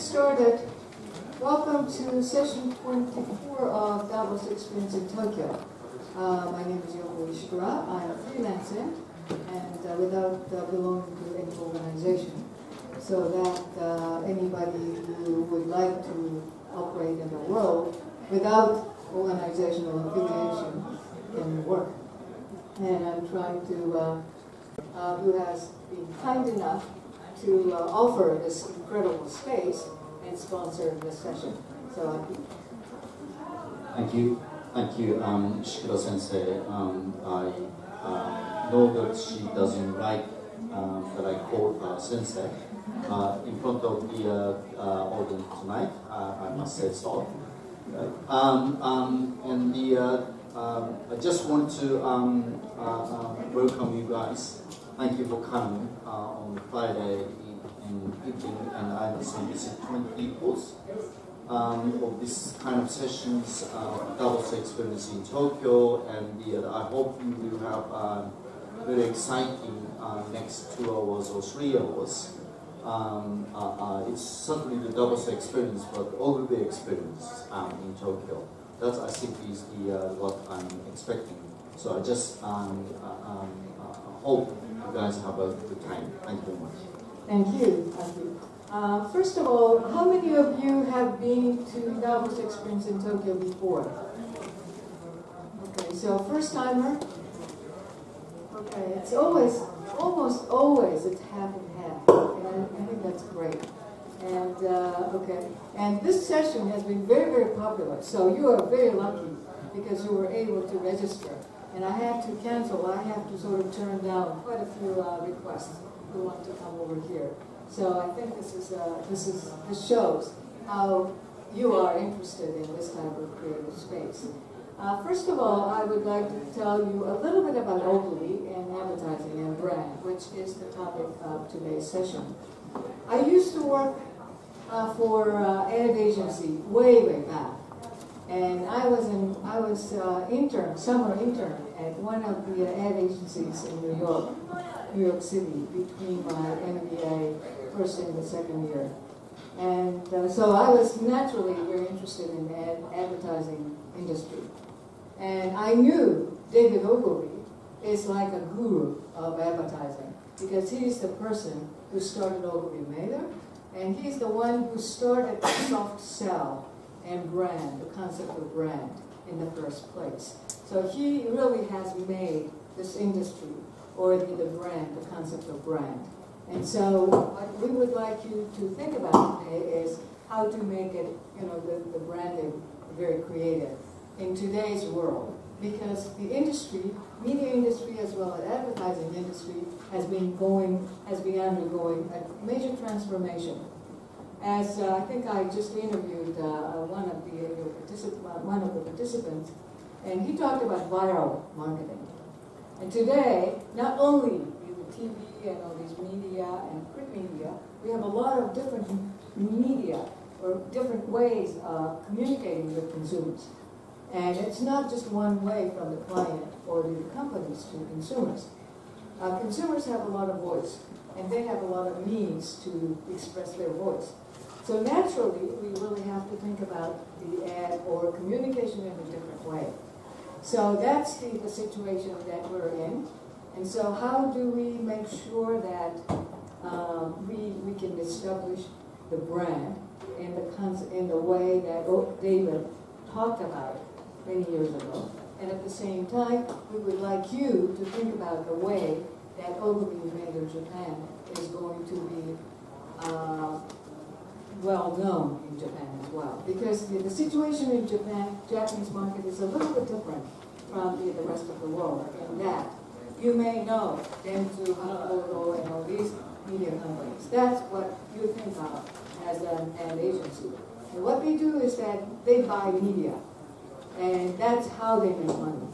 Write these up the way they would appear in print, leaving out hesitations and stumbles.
started. Welcome to session 24 of Davos Experience in Tokyo. My name is Yoko Ishikura. I am a freelancer and without belonging to any organization. So that anybody who would like to operate in the world without organizational affiliation can work. And I'm trying to, who has been kind enough to offer this incredible space and sponsor this session. So Thank you, Shikura Sensei. I know that she doesn't like that I call her Sensei. In front of the audience tonight, I must say so. I just want to welcome you guys. Thank you for coming on Friday evening, and I understand this is 24th of this kind of sessions, Davos Experience in Tokyo, and I hope you will have very exciting next 2 hours or 3 hours. It's certainly the Davos experience, but Ogilvy experience in Tokyo. That I think is what I'm expecting. So I just hope you guys have a good time. Thank you very much. Thank you. Thank you. First of all, how many of you have been to Davos Experience in Tokyo before? Okay, so first timer. Okay, it's almost always, it's half and half. And I think that's great. And okay, and this session has been very, very popular. So you are very lucky because you were able to register. And I had to cancel. I have to sort of turn down quite a few requests who want to come over here. So I think this shows how you are interested in this type of creative space. First of all, I would like to tell you a little bit about Ogilvy and advertising and brand, which is the topic of today's session. I used to work for ad agency way back, and I was summer intern at one of the ad agencies in New York City, between my MBA first and the second year. And so I was naturally very interested in the advertising industry. And I knew David Ogilvy is like a guru of advertising because he's the person who started Ogilvy Mather, and he's the one who started the soft sell and brand, the concept of brand in the first place. So he really has made this industry, or the brand, the concept of brand. And so what we would like you to think about today is how to make it, the branding very creative in today's world. Because the industry, media industry as well as advertising industry, has been undergoing a major transformation. As I think I just interviewed one of the participants, and he talked about viral marketing. And today, not only in the TV and all these media and print media, we have a lot of different media or different ways of communicating with consumers. And it's not just one way from the client or the companies to consumers. Consumers have a lot of voice, and they have a lot of means to express their voice. So naturally, we really have to think about the ad or communication in a different way. So that's the situation that we're in. And so how do we make sure that we can establish the brand in the way that David talked about many years ago? And at the same time, we would like you to think about the way that Ogilvy Mather Japan is going to be well known in Japan as well. Because the situation in Japanese market is a little bit different from the rest of the world in that you may know Dentsu, Hakuto, and all these media companies. That's what you think of as an ad agency. And what they do is that they buy media, and that's how they make money.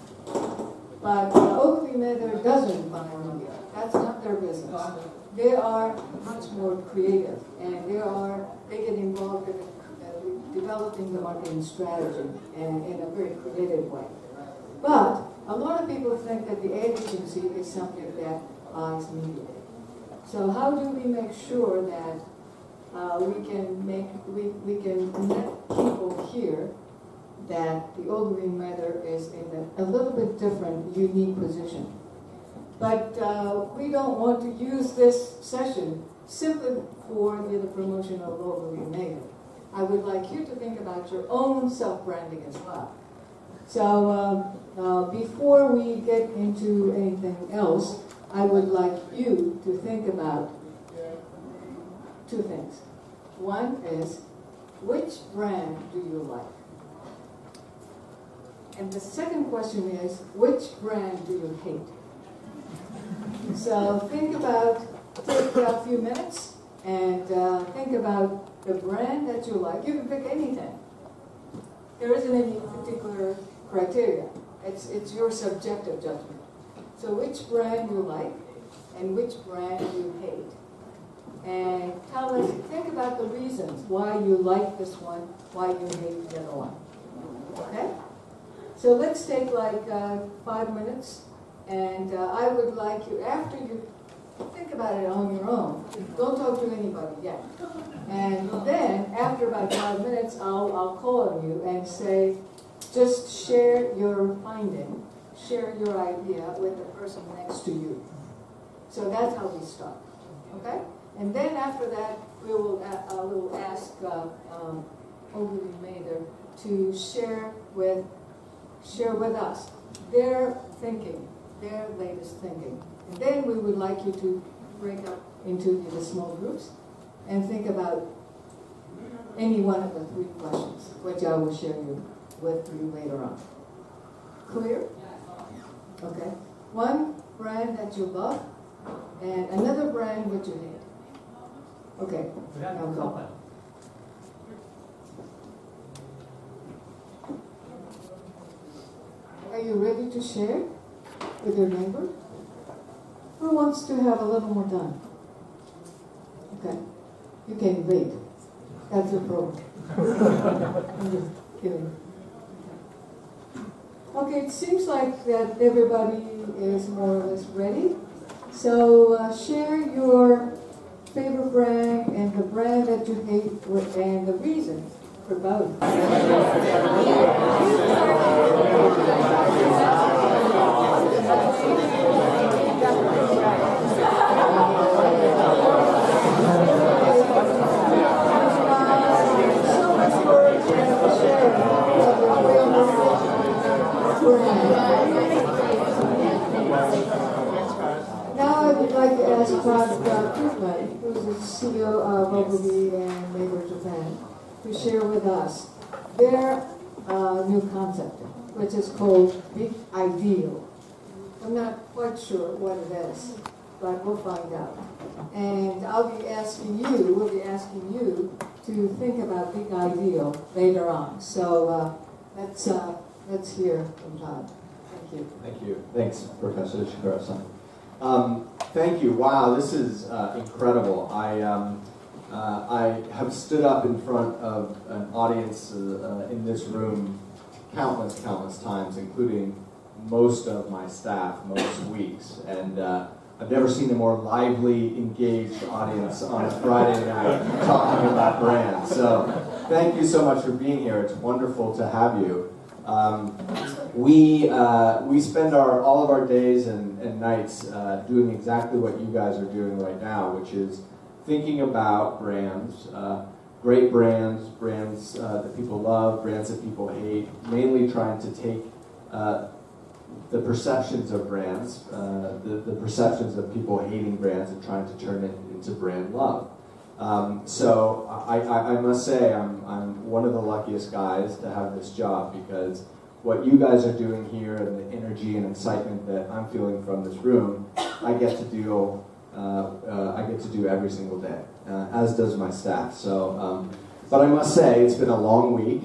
But Ogilvy Mather doesn't buy media. That's not their business. They are much more creative, and they get involved in developing the marketing strategy and in a very creative way. But a lot of people think that the ad agency is something that buys media. So how do we make sure that we can let people hear that the Old Green Matter is in a little bit different, unique position. But we don't want to use this session simply for the promotion of Old Green Matter. I would like you to think about your own self-branding as well. So before we get into anything else, I would like you to think about two things. One is, which brand do you like? And the second question is, which brand do you hate? So think about, take a few minutes and think about the brand that you like. You can pick anything. There isn't any particular criteria. It's your subjective judgment. So which brand you like and which brand you hate. And tell us, think about the reasons why you like this one, why you hate the other one. Okay? So let's take like 5 minutes, and I would like you, after you think about it on your own, don't talk to anybody yet. And then, after about 5 minutes, I'll call on you and say, just share your finding, share your idea with the person next to you. So that's how we start, okay? And then after that, we will ask Ogilvy Mather to share with us their thinking, their latest thinking. And then we would like you to break up into the small groups and think about any one of the 3 questions, which I will share with you later on. Clear? Okay. One brand that you love, and another brand which you hate. Okay. Now go. Are you ready to share with your neighbor? Who wants to have a little more time? Okay. You can wait. That's your problem. I'm just kidding. Okay, it seems like that everybody is more or less ready. So share your favorite brand and the brand that you hate and the reason for both. Now I would like to ask Todd Krugman, who's the CEO of Ogilvy and Mather Japan, to share with us their new concept, which is called Big Ideal. I'm not quite sure what it is, but we'll find out. And we'll be asking you to think about Big Ideal later on. So let's hear from Todd. Thank you. Thank you. Thanks, Professor Shikara-san. Thank you. Wow, this is incredible. I have stood up in front of an audience in this room countless times, including most of my staff, most weeks. And I've never seen a more lively, engaged audience on a Friday night talking about brands. So thank you so much for being here. It's wonderful to have you. We spend all of our days and nights doing exactly what you guys are doing right now, which is thinking about brands, great brands, brands that people love, brands that people hate, mainly trying to take the perceptions of brands, the perceptions of people hating brands and trying to turn it into brand love. So I must say I'm one of the luckiest guys to have this job, because what you guys are doing here and the energy and excitement that I'm feeling from this room, I get to do every single day, as does my staff. So, but I must say it's been a long week,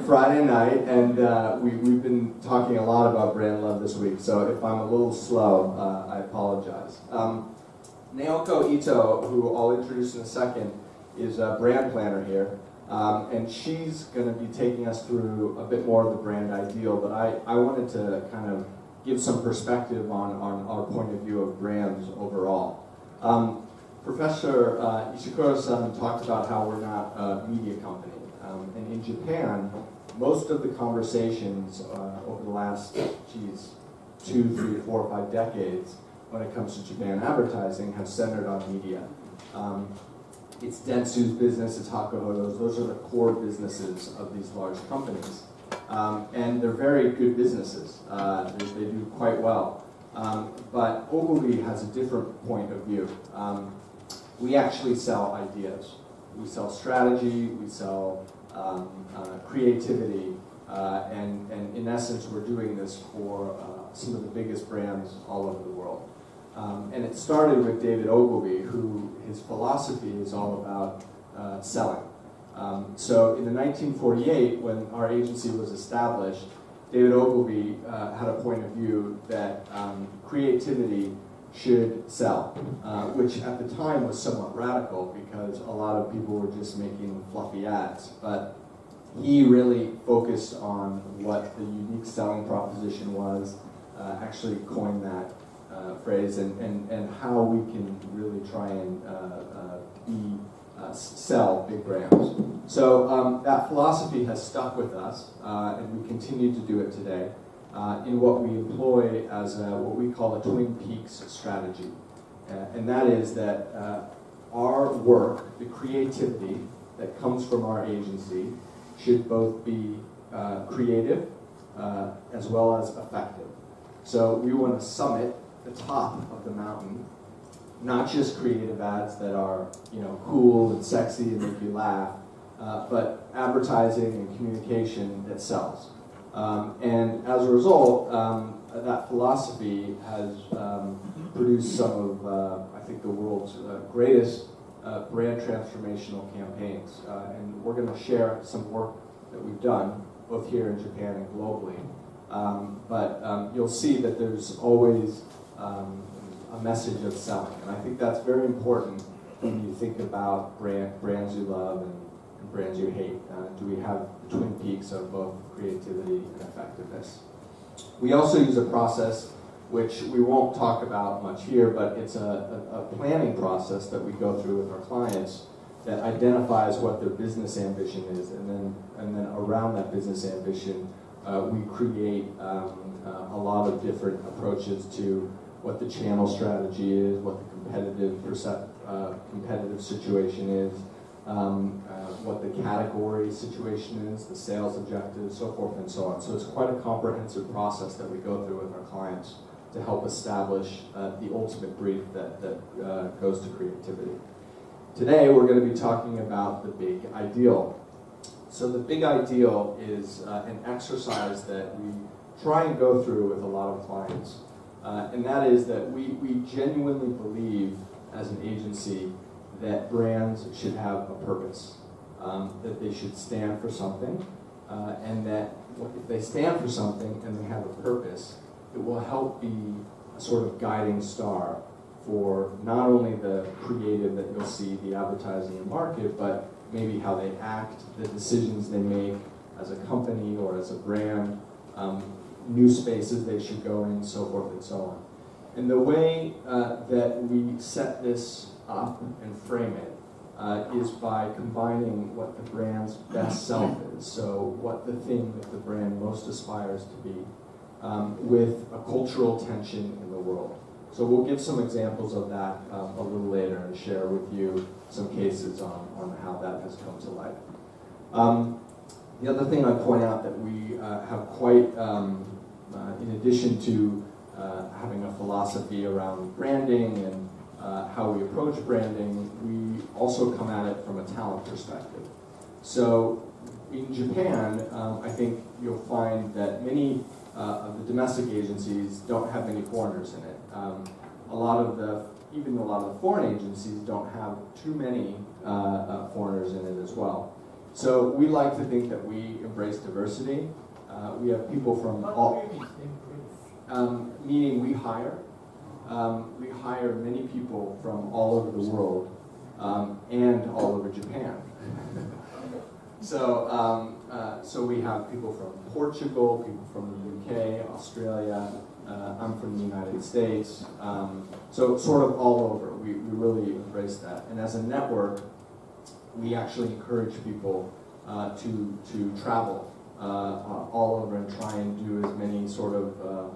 Friday night, and we've been talking a lot about brand love this week. So if I'm a little slow, I apologize. Naoko Ito, who I'll introduce in a second, is a brand planner here. And she's going to be taking us through a bit more of the brand ideal, but I wanted to kind of give some perspective on our point of view of brands overall. Professor Ishikura-san talked about how we're not a media company. And in Japan, most of the conversations over the last, 2, 3, 4, 5 decades when it comes to Japan advertising have centered on media. It's Dentsu's business, it's Hakuhodo's, those are the core businesses of these large companies. And they're very good businesses. They do quite well. But Ogilvy has a different point of view. We actually sell ideas. We sell strategy, we sell creativity, and in essence we're doing this for some of the biggest brands all over the world. And it started with David Ogilvy, who his philosophy is all about selling. So in the 1948, when our agency was established, David Ogilvy had a point of view that creativity should sell, which at the time was somewhat radical because a lot of people were just making fluffy ads. But he really focused on what the unique selling proposition was, actually coined that phrase, and how we can really try and sell big brands. So that philosophy has stuck with us, and we continue to do it today in what we employ as what we call a Twin Peaks strategy. And that is that our work, the creativity that comes from our agency, should both be creative as well as effective. So we want to summit the top of the mountain, not just creative ads that are, cool and sexy and make you laugh, but advertising and communication that sells. And as a result, that philosophy has produced some of, I think, the world's greatest brand transformational campaigns. And we're going to share some work that we've done, both here in Japan and globally. But you'll see that there's always a message of selling. And I think that's very important when you think about brands you love and brands you hate. Do we have the twin peaks of both creativity and effectiveness? We also use a process which we won't talk about much here, but it's a planning process that we go through with our clients that identifies what their business ambition is, and then around that business ambition, we create a lot of different approaches to what the channel strategy is, what the competitive situation is, what the category situation is, the sales objectives, so forth and so on. So it's quite a comprehensive process that we go through with our clients to help establish the ultimate brief that goes to creativity. Today we're going to be talking about the big ideal. So the big ideal is an exercise that we try and go through with a lot of clients. And that is that we genuinely believe as an agency that brands should have a purpose, that they should stand for something, and that if they stand for something and they have a purpose, it will help be a sort of guiding star for not only the creative that you'll see, the advertising and market, but maybe how they act, the decisions they make as a company or as a brand, new spaces they should go in, so forth and so on. And the way that we set this up and frame it is by combining what the brand's best self is, so what the thing that the brand most aspires to be, with a cultural tension in the world. So we'll give some examples of that a little later and share with you some cases on how that has come to life. The other thing I'd point out that we have quite, in addition to having a philosophy around branding and how we approach branding, we also come at it from a talent perspective. So in Japan, I think you'll find that many of the domestic agencies don't have many foreigners in it. Even a lot of the foreign agencies don't have too many foreigners in it as well. So we like to think that we embrace diversity. We have people from all, meaning we hire many people from all over the world and all over Japan. So we have people from Portugal, people from the UK, Australia, I'm from the United States. So sort of all over. We really embrace that. And as a network, we actually encourage people to travel all over and try and do as many sort of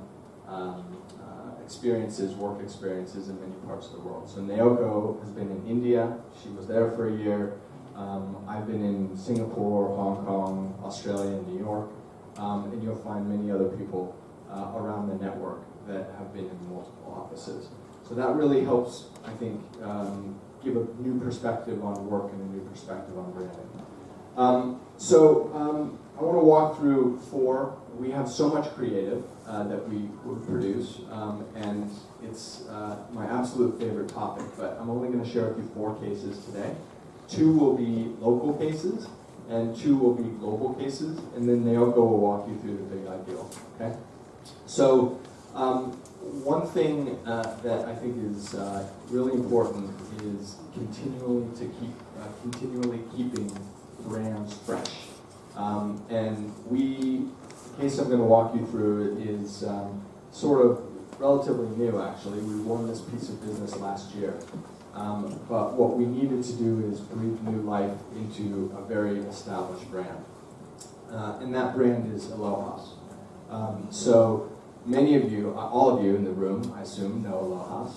experiences, work experiences in many parts of the world. So Naoko has been in India. She was there for a year. I've been in Singapore, Hong Kong, Australia, and New York. And you'll find many other people around the network that have been in multiple offices. So that really helps, I think, give a new perspective on work and a new perspective on branding. I want to walk through 4. We have so much creative that we would produce, and it's my absolute favorite topic, but I'm only going to share with you 4 cases today. 2 will be local cases, and 2 will be global cases, and then Naoko will walk you through the big ideal, okay? So, one thing that I think is really important is continually keeping brands fresh. And the case I'm going to walk you through is sort of relatively new, actually. We won this piece of business last year. But what we needed to do is breathe new life into a very established brand. And that brand is Aloha's. So many of you, all of you in the room, I assume, know Aloha's.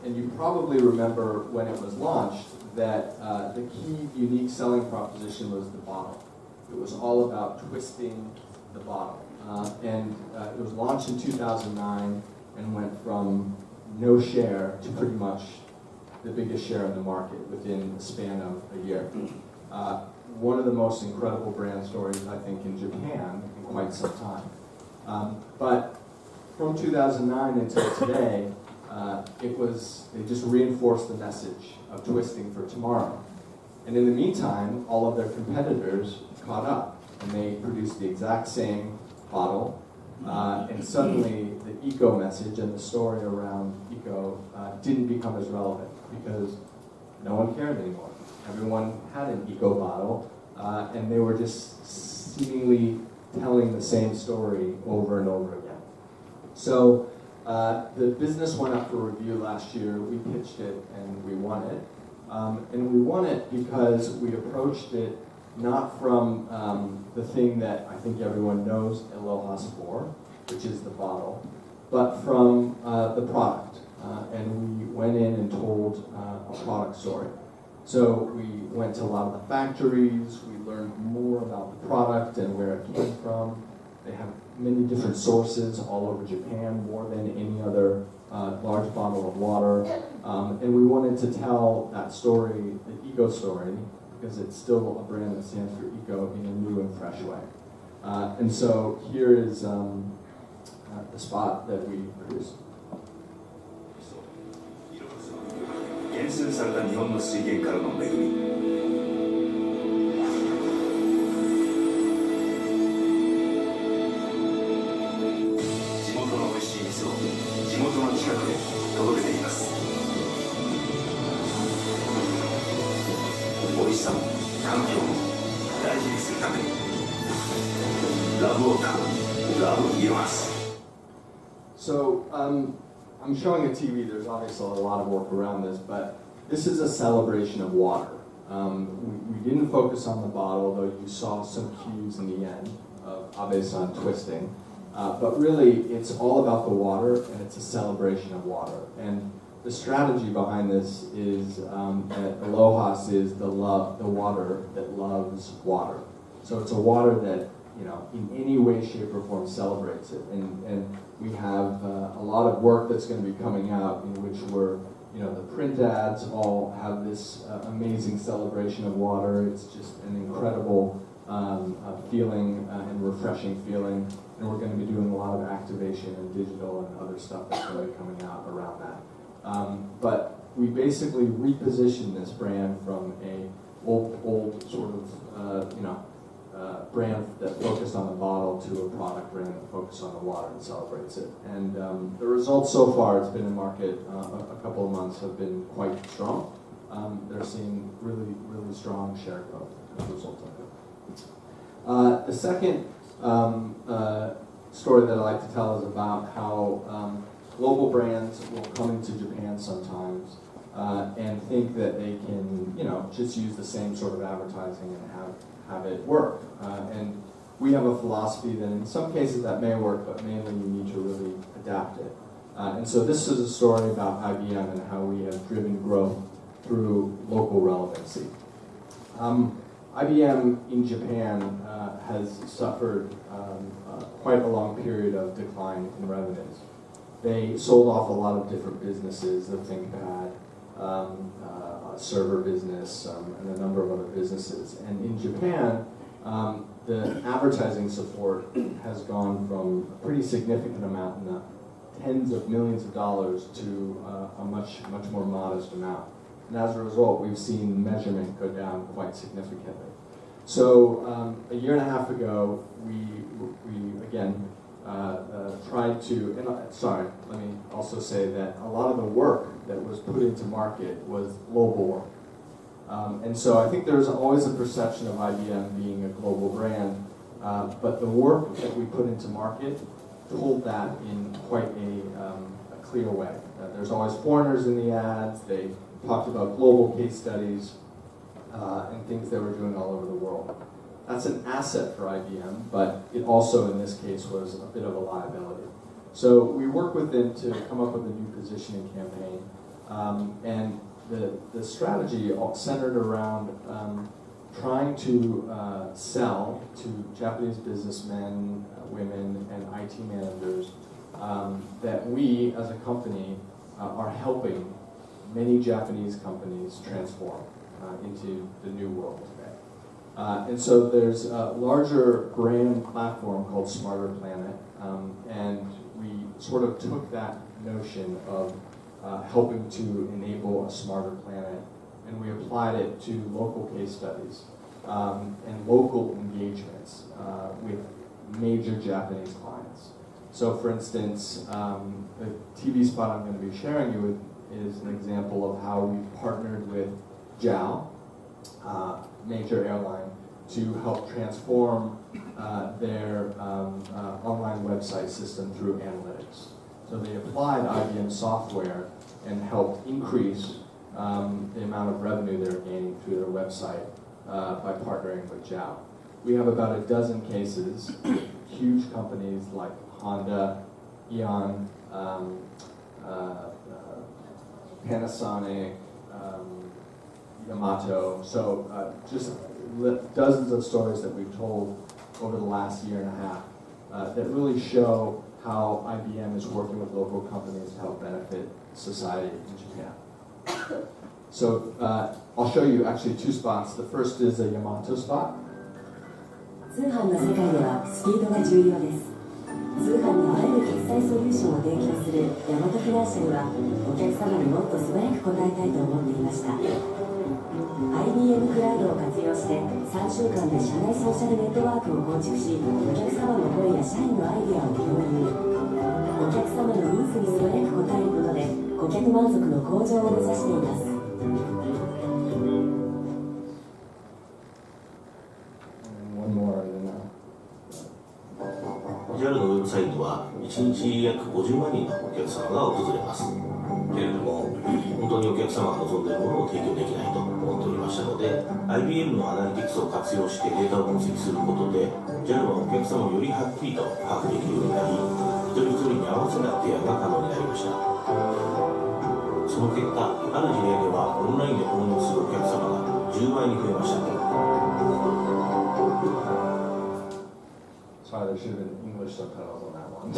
And you probably remember when it was launched that the key unique selling proposition was the bottle. It was all about twisting the bottle. And it was launched in 2009 and went from no share to pretty much the biggest share in the market within the span of a year. One of the most incredible brand stories, I think, in Japan in quite some time. But from 2009 until today, they just reinforced the message of twisting for tomorrow. And in the meantime, all of their competitors caught up, and they produced the exact same bottle, and suddenly the eco message and the story around eco didn't become as relevant because no one cared anymore. Everyone had an eco bottle, and they were just seemingly telling the same story over and over again. So the business went up for review last year. We pitched it and we won it. And we won it because we approached it not from the thing that I think everyone knows Aloha's for, which is the bottle, but from the product. And we went in and told a product story. So we went to a lot of the factories, we learned more about the product and where it came from. They have many different sources all over Japan, more than any other large bottle of water. And we wanted to tell that story, the eco story, because it's still a brand that stands for eco in a new and fresh way. And so here is the spot that we produced. 厳選された日本の水源からの恵み。地元の美味しい水を地元の近くで届けています。美味しさも環境も大事にするために。ラブウォーター、ラブイエマス。 So, I'm showing a TV, there's obviously a lot of work around this, but this is a celebration of water. We didn't focus on the bottle, though you saw some cues in the end of Abe-san twisting. But really, it's all about the water, and it's a celebration of water. And the strategy behind this is that Aloha's is the water that loves water. So it's a water that, in any way, shape, or form celebrates it. And we have a lot of work that's going to be coming out in which the print ads all have this amazing celebration of water. It's just an incredible feeling and refreshing feeling. And we're going to be doing a lot of activation and digital and other stuff that's going to be coming out around that. But we basically repositioned this brand from a old sort of, brand that focused on the bottle to a product brand that focused on the water and celebrates it. And the results so far, it's been in market a couple of months, have been quite strong. They're seeing really, really strong share growth as a result of it. The second story that I like to tell is about how local brands will come into Japan sometimes and think that they can, just use the same sort of advertising and have it work. And we have a philosophy that in some cases that may work, but mainly you need to really adapt it. And so this is a story about IBM and how we have driven growth through local relevancy. IBM in Japan has suffered quite a long period of decline in revenues. They sold off a lot of different businesses, the ThinkPad, a server business, and a number of other businesses. And in Japan, the advertising support has gone from a pretty significant amount in the tens of millions of dollars to a much more modest amount. And as a result, we've seen measurement go down quite significantly. So a year and a half ago, we again tried to, let me also say that a lot of the work that was put into market was global work. And so I think there's always a perception of IBM being a global brand, but the work that we put into market told that in quite a clear way. There's always foreigners in the ads. They talked about global case studies and things they were doing all over the world. That's an asset for IBM, but it also, in this case, was a bit of a liability. So we worked with them to come up with a new positioning campaign, and the strategy all centered around trying to sell to Japanese businessmen, women, and IT managers that we, as a company, are helping many Japanese companies transform into the new world today. And so there's a larger brand platform called Smarter Planet, and we sort of took that notion of helping to enable a smarter planet, and we applied it to local case studies and local engagements with major Japanese clients. So for instance, the TV spot I'm going to be sharing you with is an example of how we partnered with JAL, major airline, to help transform their online website system through analytics. So they applied IBM software and helped increase the amount of revenue they're gaining through their website by partnering with JAL. We have about a dozen cases, huge companies like Honda, Eon, Panasonic, Yamato. So just dozens of stories that we've told over the last year and a half that really show how IBM is working with local companies to help benefit society in Japan. So I'll show you actually two spots. The first is a Yamato spot. 通販の世界ではスピードが重要です。通販にあらゆる決済ソリューションを提供するヤマトフィナンシャルはお客様にもっと素早く応えたいと思っていました。IBM クラウドを活用して3週間で社内ソーシャルネットワークを構築し、お客様の声や社員のアイデアを共有。お客様のニーズに素早く応えることで顧客満足の向上を目指しています。JAL のウェブサイトは1日約50万人のお客様が訪れます。けれども、本当にお客様が望んでいるものを提供できないと思っておりましたので、IBM のアナリティクスを活用してデータを分析することで、JAL はお客様をよりはっきりと把握できるようになり、一人一人に合わせた提案が可能になりました。その結果、ある事例ではオンラインで購入するお客様が10倍に増えました。Sorry, there should have been English subtitles on that one.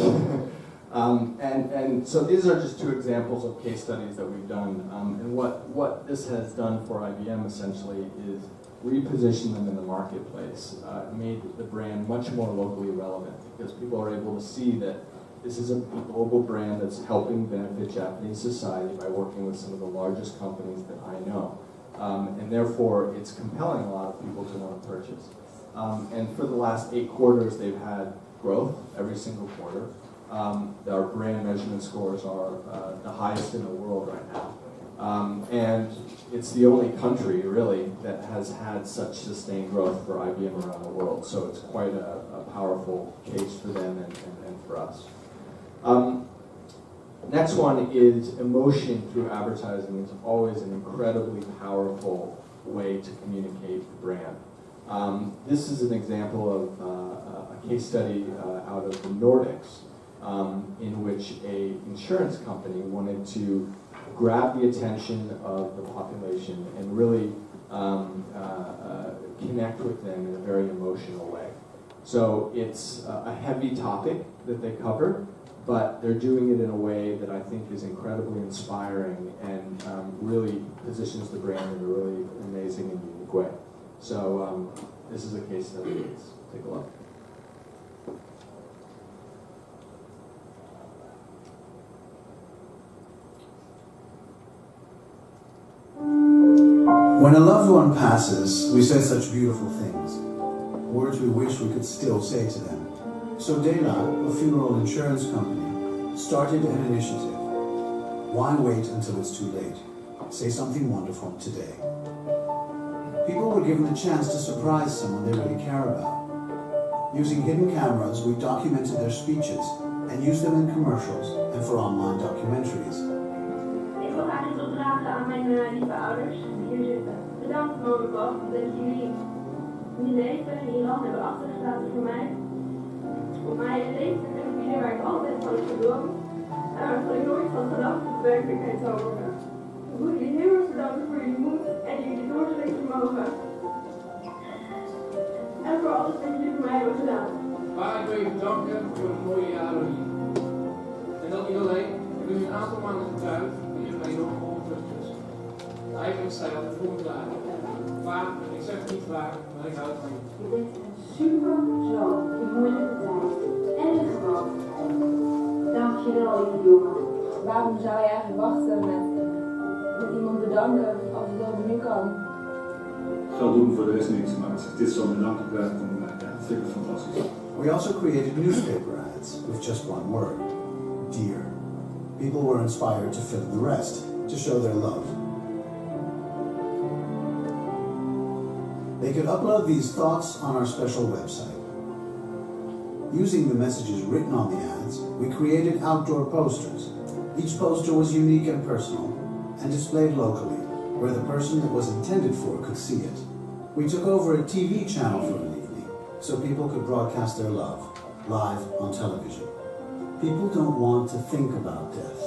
And so these are just two examples of case studies that we've done. And what this has done for IBM essentially is reposition them in the marketplace, made the brand much more locally relevant because people are able to see that this is a global brand that's helping benefit Japanese society by working with some of the largest companies that I know. And therefore, it's compelling a lot of people to want to purchase. And for the last 8 quarters, they've had growth every single quarter. Our brand measurement scores are the highest in the world right now. And it's the only country, really, that has had such sustained growth for IBM around the world. So it's quite a powerful case for them and for us. Next one is emotion through advertising. It's always an incredibly powerful way to communicate the brand. This is an example of a case study out of the Nordics in which an insurance company wanted to grab the attention of the population and really connect with them in a very emotional way. So it's a heavy topic that they cover, but they're doing it in a way that I think is incredibly inspiring and really positions the brand in a really amazing and unique way. So this is a case study. Let's take a look. When a loved one passes, we say such beautiful things, words we wish we could still say to them. So Dela, a funeral insurance company, started an initiative. Why wait until it's too late? Say something wonderful today. People were given a chance to surprise someone they really care about. Using hidden cameras, we documented their speeches and used them in commercials and for online documentaries. Ik wil graag iets opdragen aan mijn lieve ouders die hier zitten. Bedankt, mama en pap, dat jullie hun leven in Iran hebben achtergelaten voor mij. Om mij een leven te kunnen bieden waar ik altijd van heb gedroomd. En waarvan ik nooit van gedacht dat het werkelijkheid zou worden. Ik wil jullie heel erg bedanken voor jullie moed en jullie doorzettingsvermogen. En voor alles wat jullie voor mij hebben gedaan. Maar ik wil je bedanken voor de mooie jaren hier. En dat niet alleen. Ik ben nu een aantal maanden getrouwd. Die heeft mij enorm geholpen. Dus eigenlijk sta je altijd voor me klaar. Maar ik zeg het niet waar, maar ik hou het van je. Je bent een super zoon in moeilijke tijd. En een gewoon. Dankjewel, lieve jongen. Waarom zou je eigenlijk wachten met iemand bedanken als het over nu kan? Geld doen voor de rest niks, maar als ik dit zo bedanken krijg, dan vind ik het fantastisch. We also created newspaper ads with just one word, dear. People were inspired to fill in the rest, to show their love. They could upload these thoughts on our special website. Using the messages written on the ads, we created outdoor posters. Each poster was unique and personal, and displayed locally, where the person it was intended for could see it. We took over a TV channel for an evening, so people could broadcast their love, live on television. People don't want to think about death,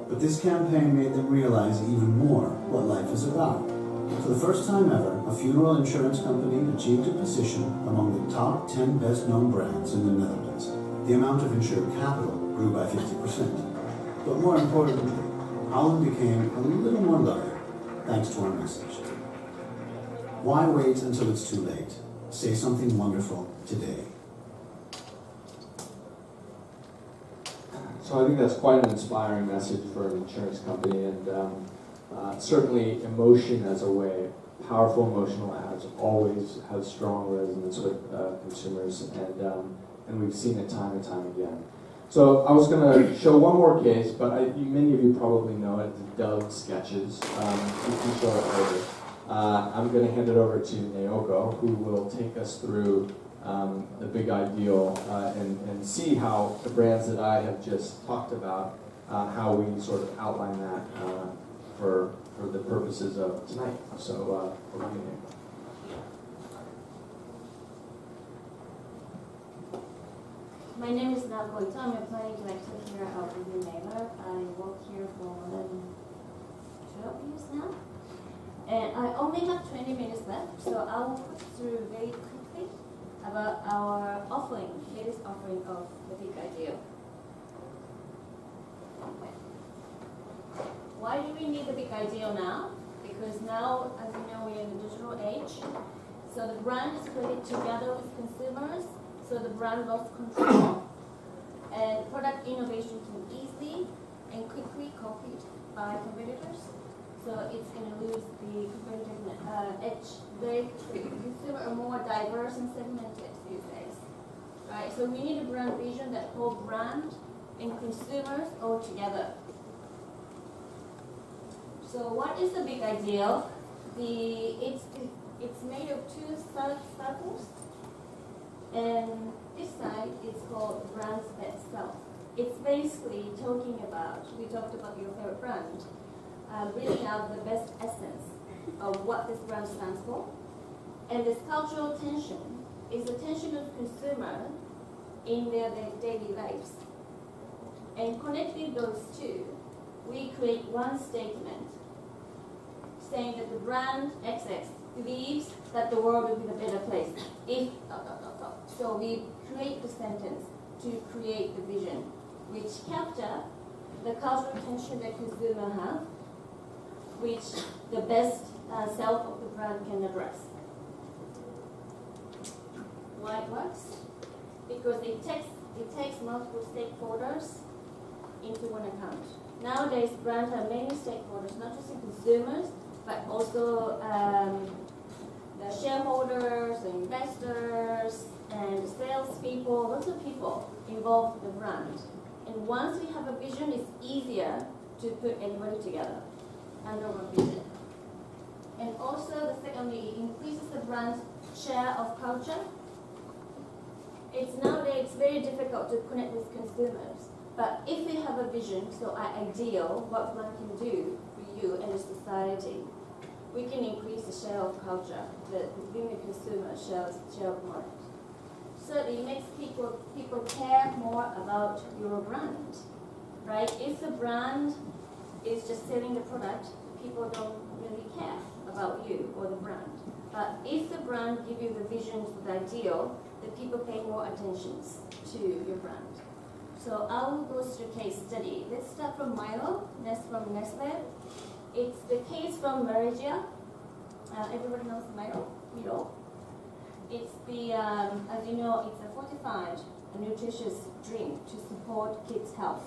but this campaign made them realize even more what life is about. For the first time ever, a funeral insurance company achieved a position among the top 10 best-known brands in the Netherlands. The amount of insured capital grew by 50%. But more importantly, Holland became a little more loving, thanks to our message. Why wait until it's too late? Say something wonderful today. So I think that's quite an inspiring message for an insurance company, and certainly emotion as a way, powerful emotional ads always have strong resonance with consumers, and we've seen it time and time again. So I was going to show one more case, but many of you probably know it, the Dove sketches. You can show it later. I'm going to hand it over to Naoko, who will take us through the big ideal and see how the brands that I have just talked about, how we sort of outline that for the purposes of tonight. So over to you, Naoko. My name is Naoko Ito. I'm a planning director here at Unilever. I work here for more than 12 years now. And I only have 20 minutes left, so I will put through very quickly about our offering, latest offering of the Big Ideal. Why do we need the Big Ideal now? Because now, as you know, we're in the digital age. So the brand is created together with consumers. So the brand lost control, and product innovation can easily and quickly compete by competitors. So it's going to lose the competitive edge very quickly. Consumers are more diverse and segmented these days, right? So we need a brand vision that holds brand and consumers all together. So what is the big idea? It's made of two circles, and this side is called brand itself. It's basically talking about, we talked about your favorite brand, bringing out the best essence of what this brand stands for. And this cultural tension is the tension of consumer in their daily lives. And connecting those two, we create one statement saying that the brand XX believes that the world will be a better place if ... So we create the sentence to create the vision, which capture the cultural tension that consumer have, which the best self of the brand can address. Why it works? Because it takes multiple stakeholders into one account. Nowadays, brands have many stakeholders, not just the consumers, but also the shareholders, the investors, and salespeople, lots of people involved in the brand. And once we have a vision, it's easier to put everybody together under one vision. And also, secondly, it increases the brand's share of culture. Nowadays, it's very difficult to connect with consumers. But if we have a vision, so our ideal, what brand can do for you and the society, we can increase the share of culture, within the consumer share of market. So it makes people care more about your brand, right? If the brand is just selling the product, people don't really care about you or the brand. But if the brand gives you the vision, the ideal, then people pay more attention to your brand. So I will go through a case study. Let's start from Milo, next from Nestle. It's the case from Malaysia. Everybody knows Milo. It's the, as you know, it's a fortified, nutritious drink to support kids' health,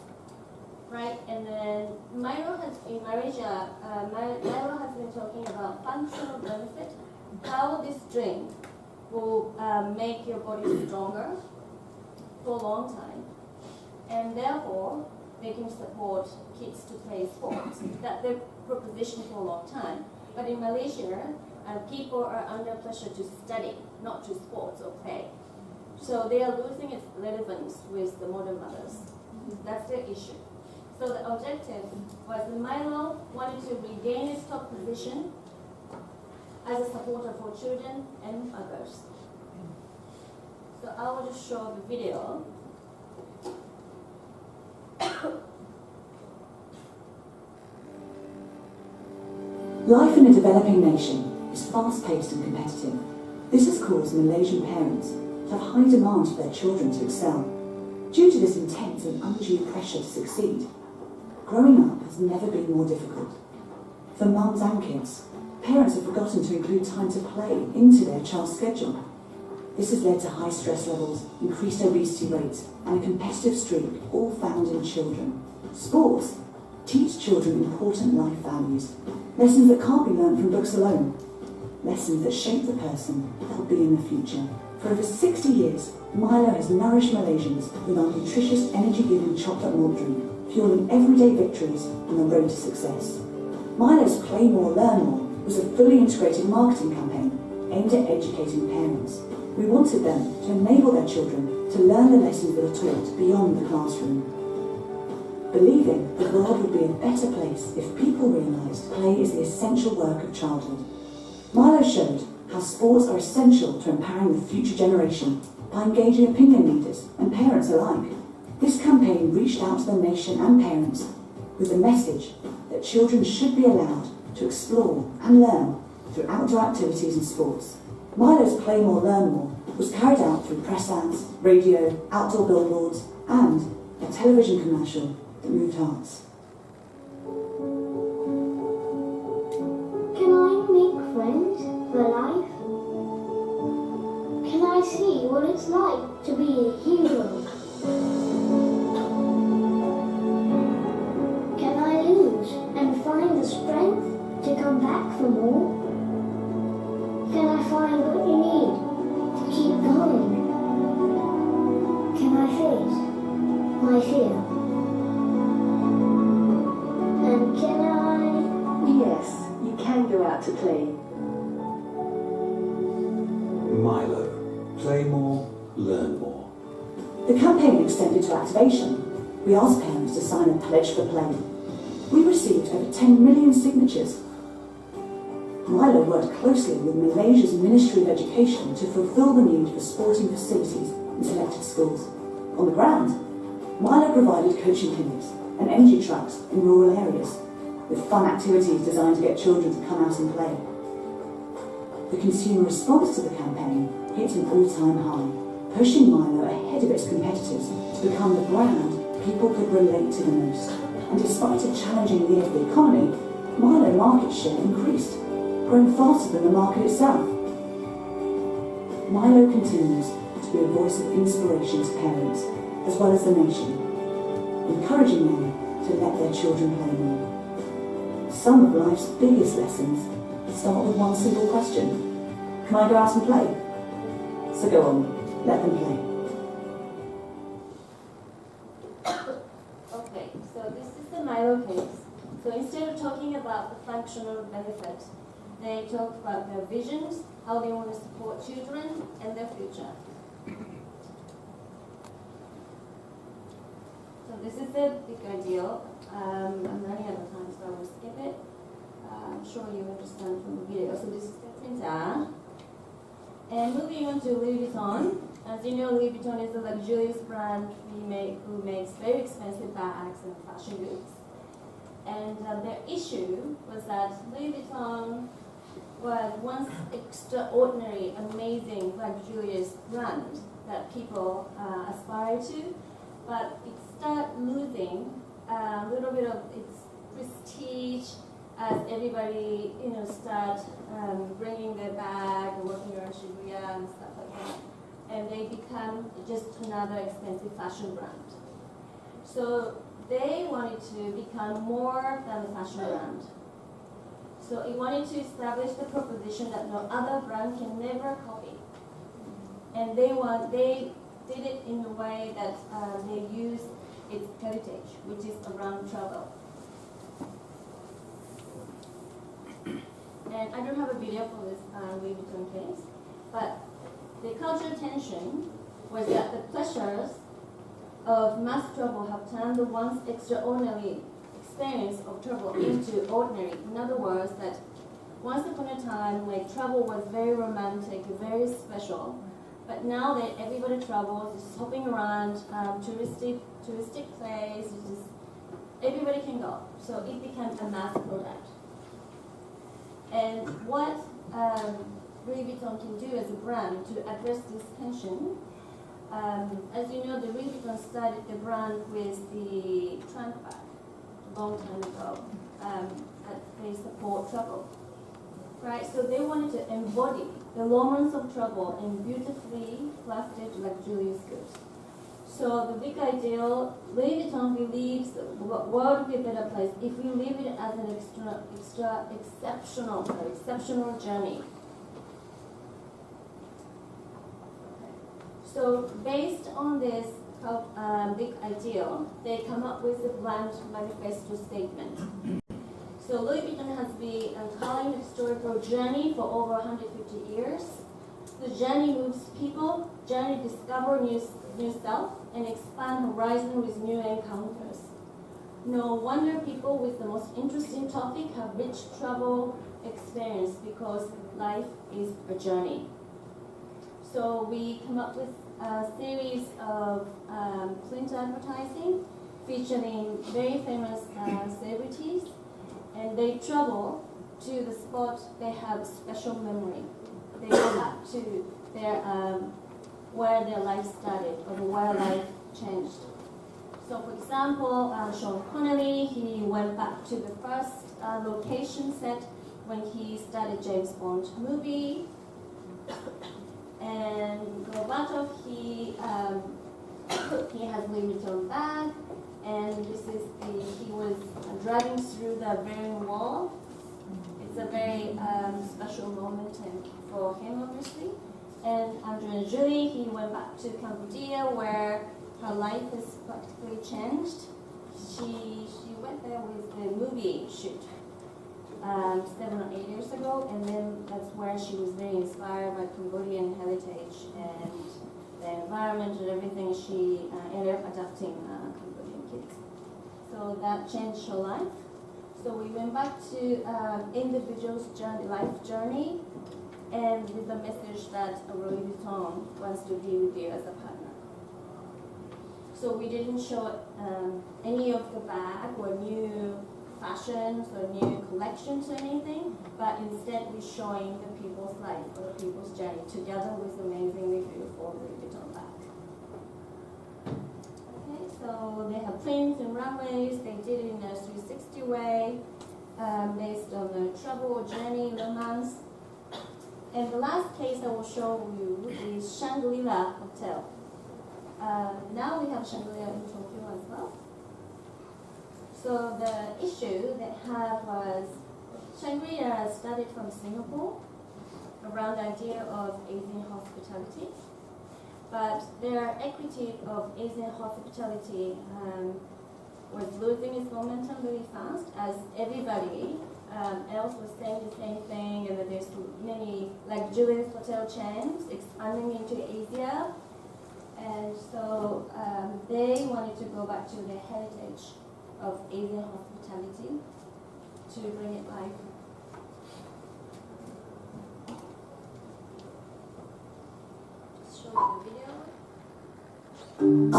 right? And then Milo has, in Malaysia, Milo has been talking about functional benefit, how this drink will make your body stronger for a long time. And therefore, they can support kids to play sports. That's their proposition for a long time. But in Malaysia, people are under pressure to study, not to sports or play. So they are losing its relevance with the modern mothers. That's their issue. So the objective was that Milo wanted to regain its top position as a supporter for children and others. So I will just show the video. Life in a developing nation is fast-paced and competitive. This has caused Malaysian parents to have high demand for their children to excel. Due to this intense and undue pressure to succeed, growing up has never been more difficult. For mums and kids, parents have forgotten to include time to play into their child's schedule. This has led to high stress levels, increased obesity rates, and a competitive streak, all found in children. Sports teach children important life values, lessons that can't be learned from books alone, lessons that shape the person they'll be in the future. For over 60 years, Milo has nourished Malaysians with our nutritious, energy-giving chocolate malt drink, fueling everyday victories on the road to success. Milo's Play More, Learn More was a fully integrated marketing campaign aimed at educating parents. We wanted them to enable their children to learn the lessons that are taught beyond the classroom, believing the world would be a better place if people realised play is the essential work of childhood. Milo showed how sports are essential to empowering the future generation by engaging opinion leaders and parents alike. This campaign reached out to the nation and parents with the message that children should be allowed to explore and learn through outdoor activities and sports. Milo's Play More, Learn More was carried out through press ads, radio, outdoor billboards, and a television commercial that moved hearts. Can I make friends for life? Can I see what it's like to be a hero? Can I lose and find the strength to come back for more? Can I find what you need to keep going? Can I face my fear? And can I be Milo. Play more, learn more. The campaign extended to activation. We asked parents to sign a pledge for play. We received over 10 million signatures. Milo worked closely with Malaysia's Ministry of Education to fulfil the need for sporting facilities in selected schools. On the ground, Milo provided coaching clinics and energy trucks in rural areas, with fun activities designed to get children to come out and play. The consumer response to the campaign hit an all-time high, pushing Milo ahead of its competitors to become the brand people could relate to the most. And despite a challenging year for the economy, Milo market share increased, growing faster than the market itself. Milo continues to be a voice of inspiration to parents, as well as the nation, encouraging them to let their children play more. Some of life's biggest lessons start with one simple question: can I go out and play? So go on, let them play. Okay, so this is the Milo case. So instead of talking about the functional benefit, they talk about their visions, how they want to support children, and their future. So this is the big ideal. I'm running out of time, so I will skip it. I'm sure you understand from the video. So this is the printer. And moving on to Louis Vuitton. As you know, Louis Vuitton is a luxurious brand who makes very expensive bags and fashion goods. And their issue was that Louis Vuitton was once extraordinary, amazing, luxurious brand that people aspire to, but it started losing a little bit of its prestige as everybody, start bringing their bag and walking around Shibuya and stuff like that, and they become just another expensive fashion brand. So they wanted to become more than a fashion brand. So it wanted to establish the proposition that no other brand can never copy. And they did it in a way that they use its heritage, which is around travel. And I don't have a video for this Louis Vuitton case, but the cultural tension was that the pleasures of mass travel have turned the once extraordinary experience of travel into ordinary. In other words, that once upon a time, travel was very romantic, very special, but now that everybody travels, just hopping around, touristic place, everybody can go. So it became a mass product. And what Louis Vuitton can do as a brand to address this tension, as you know, the Louis Vuitton started the brand with the trunk bag a long time ago, that they support travel. Right, so they wanted to embody the romance of travel in beautifully crafted luxurious goods. So the big ideal, Louis Vuitton believes the world will be a better place if we live it as an exceptional journey. So based on this big ideal, they come up with the brand manifesto statement. So Louis Vuitton has been telling a historical journey for over 150 years. The journey moves people, journey discover new self, and expand horizon with new encounters. No wonder people with the most interesting topic have rich travel experience, because life is a journey. So we come up with a series of print advertising featuring very famous celebrities, and they travel to the spot they have special memory. They go back to their where their life started, or where life changed. So for example, Sean Connery, he went back to the first location set when he started James Bond movie. And Gorbachev, he has Louis Vuitton bag, and this is he was driving through the Berlin Wall. It's a very special moment for him, obviously. And Angelina Jolie, he went back to Cambodia, where her life is practically changed. She went there with the movie shoot. 7 or 8 years ago, and then that's where she was very inspired by Cambodian heritage and the environment and everything. She ended up adopting Cambodian kids. So that changed her life. So we went back to individual's journey, life journey, and with the message that Louis Vuitton wants to be with you as a partner. So we didn't show any of the bag or new fashions or new collections or anything, but instead we're showing the people's life or the people's journey together with amazingly beautiful Louis Vuitton bag. Okay, so they have planes and runways. They did it in a 360 way, based on the travel journey, romance. And the last case I will show you is Shangri-La Hotel. Now we have Shangri-La in Tokyo as well. So the issue they had was Shangri-La started from Singapore around the idea of Asian hospitality, but their equity of Asian hospitality was losing its momentum really fast as everybody else was saying the same thing, and that there's many luxurious hotel chains expanding into Asia, and so they wanted to go back to their heritage of Asian hospitality to bring it live. Show you the video.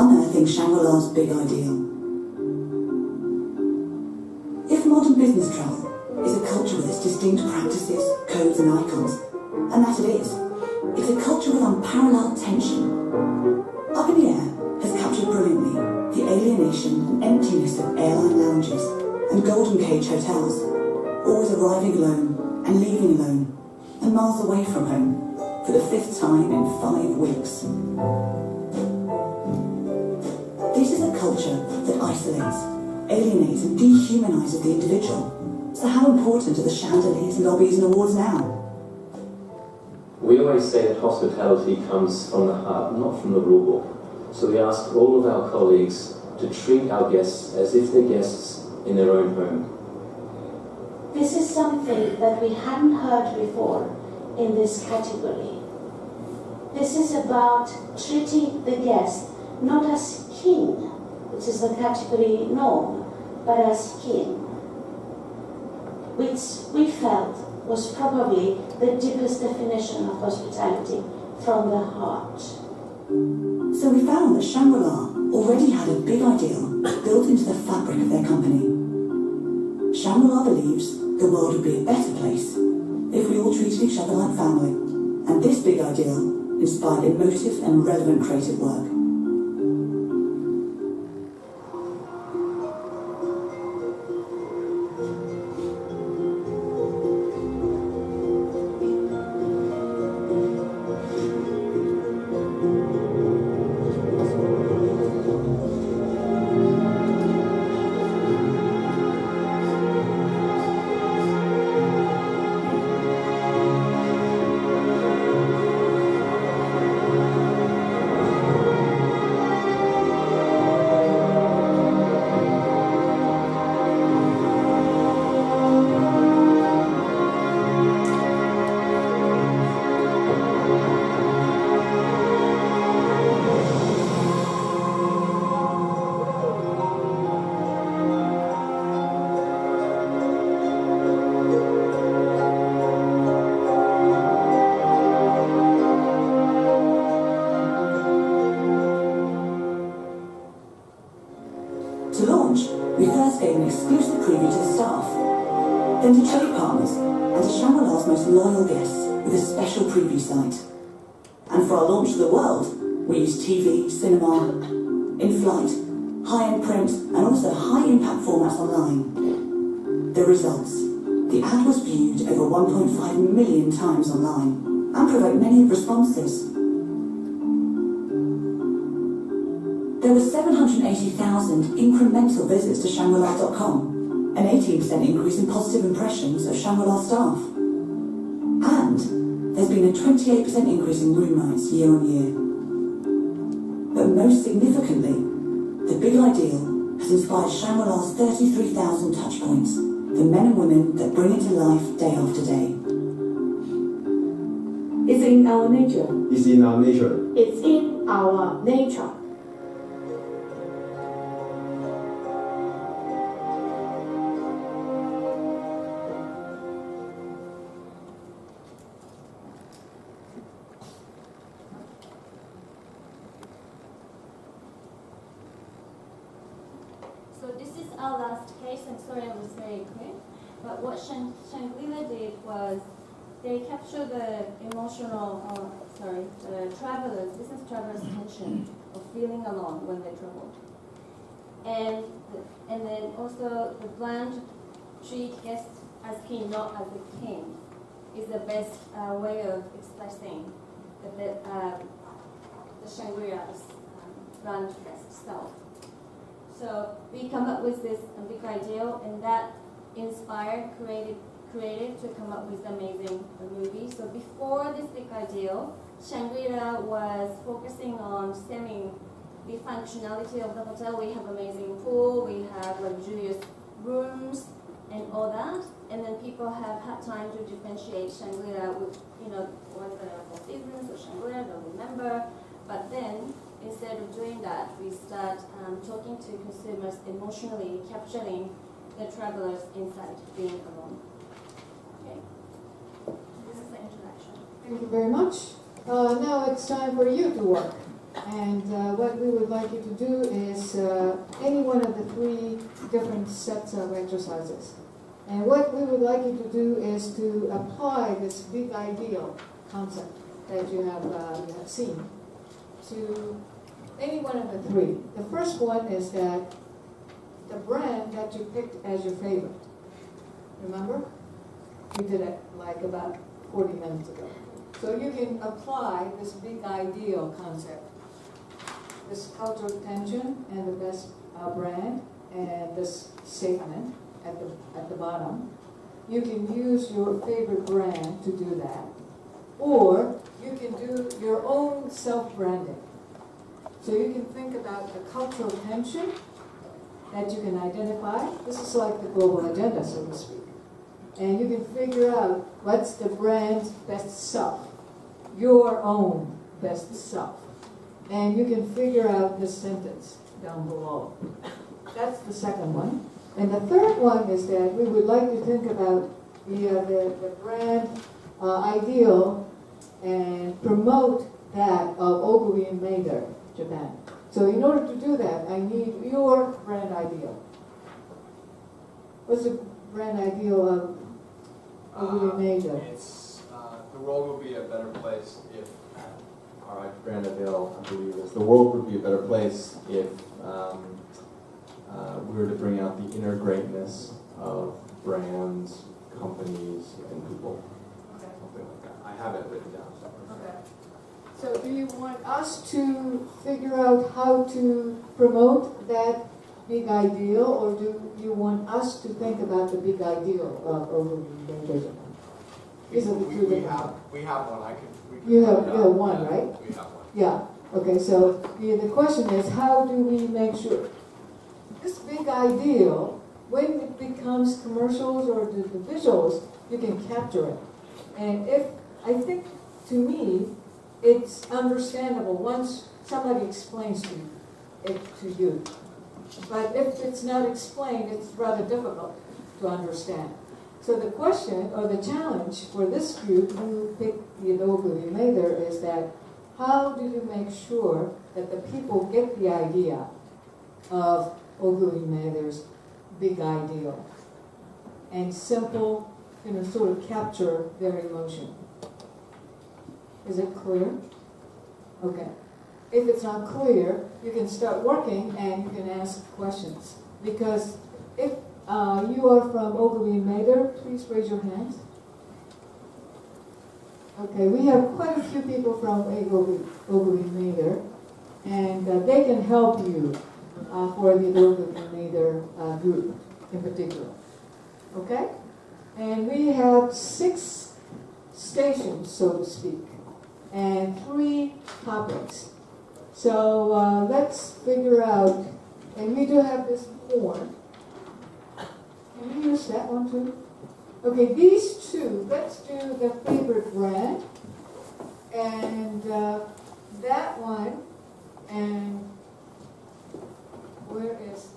Unearthing Shangri-La's big ideal. If modern business travel is a culture with its distinct practices, codes and icons, and that it is, it's a culture with unparalleled tension. Up in the Air has captured brilliantly the alienation and emptiness of airline lounges and golden cage hotels, always arriving alone and leaving alone, and miles away from home for the 5th time in 5 weeks. This is a culture that isolates, alienates and dehumanises the individual. So how important are the chandeliers, lobbies and awards now? We always say that hospitality comes from the heart, not from the rule book. So we ask all of our colleagues to treat our guests as if they're guests in their own home. This is something that we hadn't heard before in this category. This is about treating the guest not as king, which is the category norm, but as king, which we felt was probably the deepest definition of hospitality, from the heart. So we found that Shangri-La already had a big ideal built into the fabric of their company. Shangri-La believes the world would be a better place if we all treated each other like family, and this big ideal inspired emotive and relevant creative work. To launch, we first gave an exclusive preview to the staff, then to trade partners and to Shangri-La's most loyal guests with a special preview site. And for our launch to the world, we used TV, cinema, in-flight, high-end print and also high-impact formats online. The results. The ad was viewed over 1.5 million times online and provoked many responses. There were 780,000 incremental visits to Shangri-La.com, an 18% increase in positive impressions of Shangri-La staff. And there's been a 28% increase in room nights year on year. But most significantly, the big ideal has inspired Shangri-La's 33,000 touchpoints, the men and women that bring it to life day after day. It's in our nature. It's in our nature. It's in our nature. So this is our last case. I'm sorry I was very quick. But what Shangri-La did was they captured the emotional, the travelers, business travelers' tension of feeling alone when they traveled. And then also the brand treat guests as king, not as a king, is the best way of expressing the Shangri-La's brand best self. So we come up with this big ideal, and that inspired creative to come up with the amazing movie. So before this big ideal, Shangri-La was focusing on stemming the functionality of the hotel. We have amazing pool, we have luxurious rooms, and all that. And then people have had time to differentiate Shangri-La with, ones that are Four Seasons or Shangri-La, don't remember. But then, instead of doing that, we start talking to consumers emotionally, capturing the travelers inside being alone. Okay. This is the introduction. Thank you very much. Now it's time for you to work. And what we would like you to do is any one of the 3 different sets of exercises. And what we would like you to do is to apply this big ideal concept that you have seen to any one of the 3. The first one is that the brand that you picked as your favorite. Remember? We did it like about 40 minutes ago. So you can apply this big ideal concept, this cultural tension and the best brand, and this statement at the bottom. You can use your favorite brand to do that. Or you can do your own self-branding. So you can think about the cultural tension that you can identify. This is like the global agenda, so to speak. And you can figure out what's the brand's best self, your own best self. And you can figure out the sentence down below. That's the second one. And the third one is that we would like to think about the brand ideal and promote that of Oguri and Maeder, Japan. So in order to do that, I need your brand ideal. What's the brand ideal of Oguri Maeder? It's the world would be a better place if. All right, brand ideal, I believe is the world would be a better place if we were to bring out the inner greatness of brands, companies, and people. Okay. Something like that. I have it written down. Okay. So do you want us to figure out how to promote that big ideal, or do you want us to think about the big ideal of Oguri Maeder? These are the two We different. have one. You have one, yeah, right? We have one. Yeah. Okay. So the question is, how do we make sure this big ideal, when it becomes commercials or the visuals, you can capture it? And I think to me, it's understandable once somebody explains it to you. But if it's not explained, it's rather difficult to understand. So the question or the challenge for this group who picked the Oguri Maeder is that how do you make sure that the people get the idea of Oguri Maeder's big ideal and simple, sort of capture their emotion? Is it clear? Okay. If it's not clear, you can start working and you can ask questions. Because if you are from Oguri Maeder, please raise your hands. Okay, we have quite a few people from Oguri Maeder, and they can help you for the Oguri Maeder group in particular. Okay? And we have 6 stations, so to speak, and 3 topics. So let's figure out, and we do have this form. Can you use that one too? Okay, these two, let's do the favorite brand. And that one, and where is,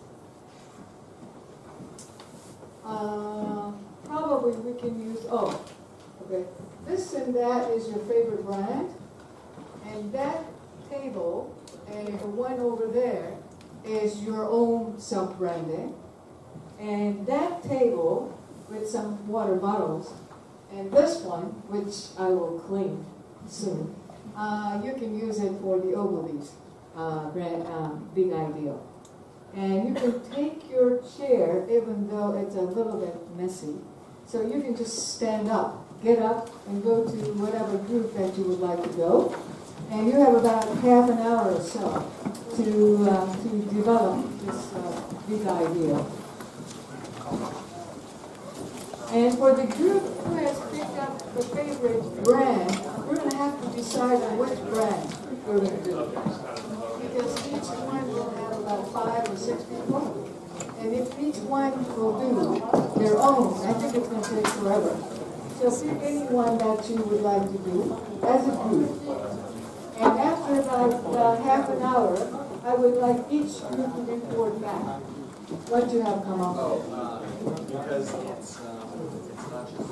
probably we can use, oh, okay. This and that is your favorite brand. And that table and the one over there is your own self-branding. And that table with some water bottles, and this one, which I will clean soon, you can use it for the Ogilvy's brand, Big Ideal. And you can take your chair, even though it's a little bit messy, so you can just stand up, get up, and go to whatever group that you would like to go. And you have about half an hour or so to develop this Big Ideal. And for the group who has picked up the favorite brand, we're going to have to decide on which brand we're going to do. Because each one will have about 5 or 6 people. And if each one will do their own, I think it's going to take forever. So pick any one that you would like to do as a group. And after about half an hour, I would like each group to report back what you have come up with. Because it's not just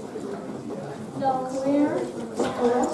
So clear for us?